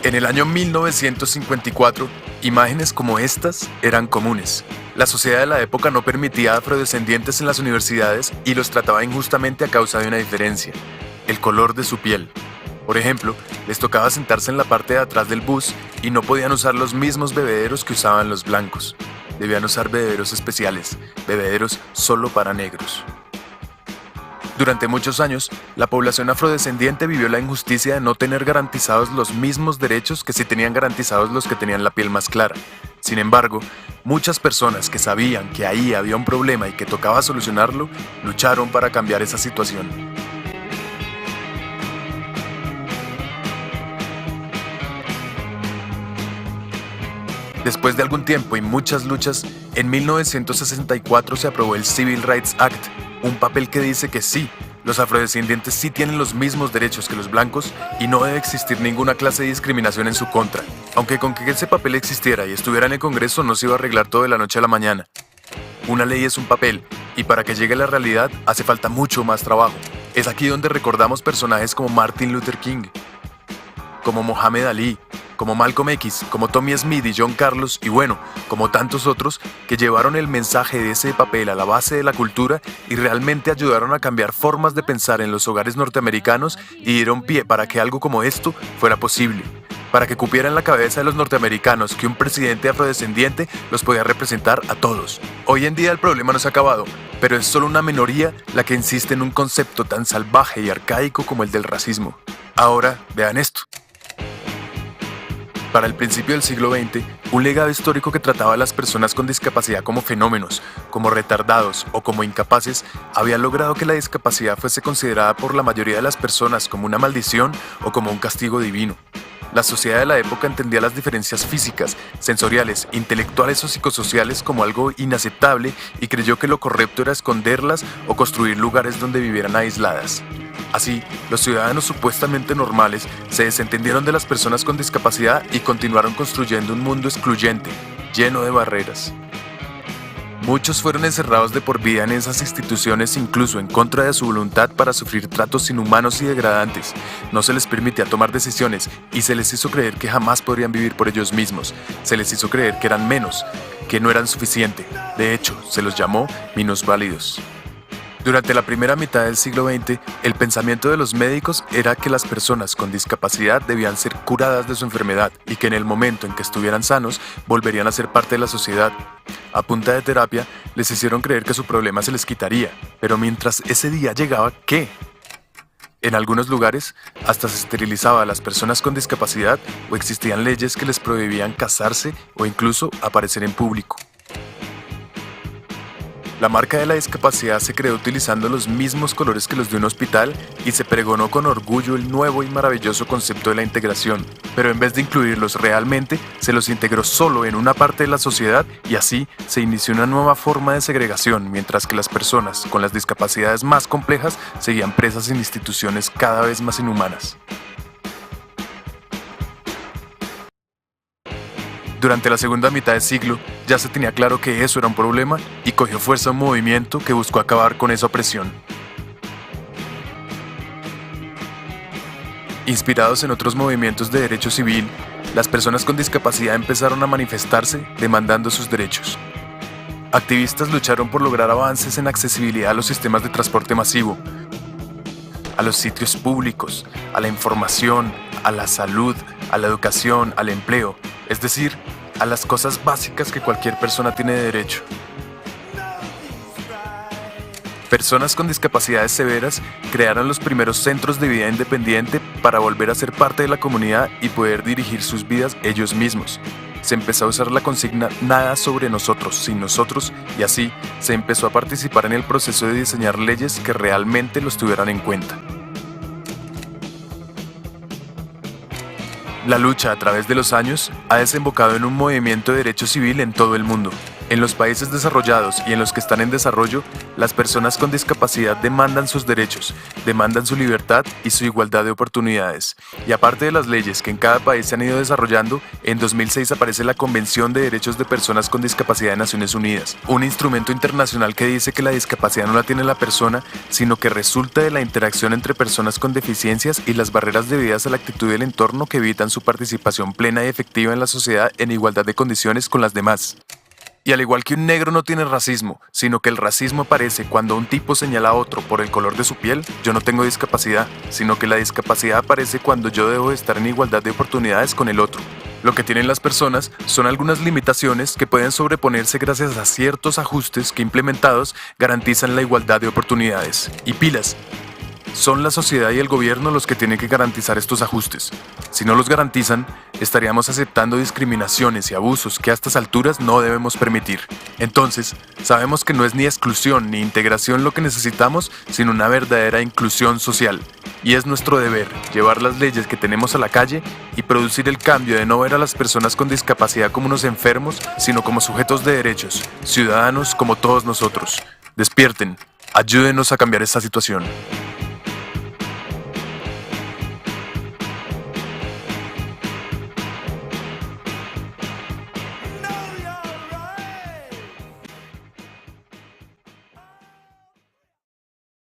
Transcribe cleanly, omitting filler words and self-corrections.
En el año 1954, imágenes como estas eran comunes. La sociedad de la época no permitía a afrodescendientes en las universidades y los trataba injustamente a causa de una diferencia: el color de su piel. Por ejemplo, les tocaba sentarse en la parte de atrás del bus y no podían usar los mismos bebederos que usaban los blancos. Debían usar bebederos especiales, bebederos solo para negros. Durante muchos años, la población afrodescendiente vivió la injusticia de no tener garantizados los mismos derechos que sí tenían garantizados los que tenían la piel más clara. Sin embargo, muchas personas que sabían que ahí había un problema y que tocaba solucionarlo, lucharon para cambiar esa situación. Después de algún tiempo y muchas luchas, en 1964 se aprobó el Civil Rights Act, un papel que dice que sí, los afrodescendientes sí tienen los mismos derechos que los blancos y no debe existir ninguna clase de discriminación en su contra. Aunque con que ese papel existiera y estuviera en el Congreso no se iba a arreglar todo de la noche a la mañana. Una ley es un papel, y para que llegue a la realidad hace falta mucho más trabajo. Es aquí donde recordamos personajes como Martin Luther King, como Mohamed Ali, como Malcolm X, como Tommy Smith y John Carlos, y bueno, como tantos otros que llevaron el mensaje de ese papel a la base de la cultura y realmente ayudaron a cambiar formas de pensar en los hogares norteamericanos y dieron pie para que algo como esto fuera posible, para que cupiera en la cabeza de los norteamericanos que un presidente afrodescendiente los podía representar a todos. Hoy en día el problema no se ha acabado, pero es solo una minoría la que insiste en un concepto tan salvaje y arcaico como el del racismo. Ahora, vean esto. Para el principio del siglo XX, un legado histórico que trataba a las personas con discapacidad como fenómenos, como retardados o como incapaces, había logrado que la discapacidad fuese considerada por la mayoría de las personas como una maldición o como un castigo divino. La sociedad de la época entendía las diferencias físicas, sensoriales, intelectuales o psicosociales como algo inaceptable y creyó que lo correcto era esconderlas o construir lugares donde vivieran aisladas. Así, los ciudadanos supuestamente normales se desentendieron de las personas con discapacidad y continuaron construyendo un mundo excluyente, lleno de barreras. Muchos fueron encerrados de por vida en esas instituciones, incluso en contra de su voluntad, para sufrir tratos inhumanos y degradantes. No se les permitía tomar decisiones y se les hizo creer que jamás podrían vivir por ellos mismos. Se les hizo creer que eran menos, que no eran suficiente. De hecho, se los llamó minusválidos. Durante la primera mitad del siglo XX, el pensamiento de los médicos era que las personas con discapacidad debían ser curadas de su enfermedad y que en el momento en que estuvieran sanos, volverían a ser parte de la sociedad. A punta de terapia, les hicieron creer que su problema se les quitaría, pero mientras ese día llegaba, ¿qué? En algunos lugares, hasta se esterilizaba a las personas con discapacidad o existían leyes que les prohibían casarse o incluso aparecer en público. La marca de la discapacidad se creó utilizando los mismos colores que los de un hospital y se pregonó con orgullo el nuevo y maravilloso concepto de la integración, pero en vez de incluirlos realmente, se los integró solo en una parte de la sociedad y así se inició una nueva forma de segregación, mientras que las personas con las discapacidades más complejas seguían presas en instituciones cada vez más inhumanas. Durante la segunda mitad del siglo, ya se tenía claro que eso era un problema y cogió fuerza un movimiento que buscó acabar con esa opresión. Inspirados en otros movimientos de derecho civil, las personas con discapacidad empezaron a manifestarse demandando sus derechos. Activistas lucharon por lograr avances en accesibilidad a los sistemas de transporte masivo, a los sitios públicos, a la información, a la salud, a la educación, al empleo, es decir, a las cosas básicas que cualquier persona tiene derecho. Personas con discapacidades severas crearon los primeros centros de vida independiente para volver a ser parte de la comunidad y poder dirigir sus vidas ellos mismos. Se empezó a usar la consigna "nada sobre nosotros, sin nosotros", y así se empezó a participar en el proceso de diseñar leyes que realmente los tuvieran en cuenta. La lucha a través de los años ha desembocado en un movimiento de derecho civil en todo el mundo. En los países desarrollados y en los que están en desarrollo, las personas con discapacidad demandan sus derechos, demandan su libertad y su igualdad de oportunidades. Y aparte de las leyes que en cada país se han ido desarrollando, en 2006 aparece la Convención de Derechos de Personas con Discapacidad de Naciones Unidas, un instrumento internacional que dice que la discapacidad no la tiene la persona, sino que resulta de la interacción entre personas con deficiencias y las barreras debidas a la actitud del entorno que evitan su participación plena y efectiva en la sociedad en igualdad de condiciones con las demás. Y al igual que un negro no tiene racismo, sino que el racismo aparece cuando un tipo señala a otro por el color de su piel, yo no tengo discapacidad, sino que la discapacidad aparece cuando yo debo de estar en igualdad de oportunidades con el otro. Lo que tienen las personas son algunas limitaciones que pueden sobreponerse gracias a ciertos ajustes que implementados garantizan la igualdad de oportunidades. Y pilas, son la sociedad y el gobierno los que tienen que garantizar estos ajustes. Si no los garantizan, estaríamos aceptando discriminaciones y abusos que a estas alturas no debemos permitir. Entonces, sabemos que no es ni exclusión ni integración lo que necesitamos, sino una verdadera inclusión social. Y es nuestro deber llevar las leyes que tenemos a la calle y producir el cambio de no ver a las personas con discapacidad como unos enfermos, sino como sujetos de derechos, ciudadanos como todos nosotros. Despierten, ayúdenos a cambiar esta situación.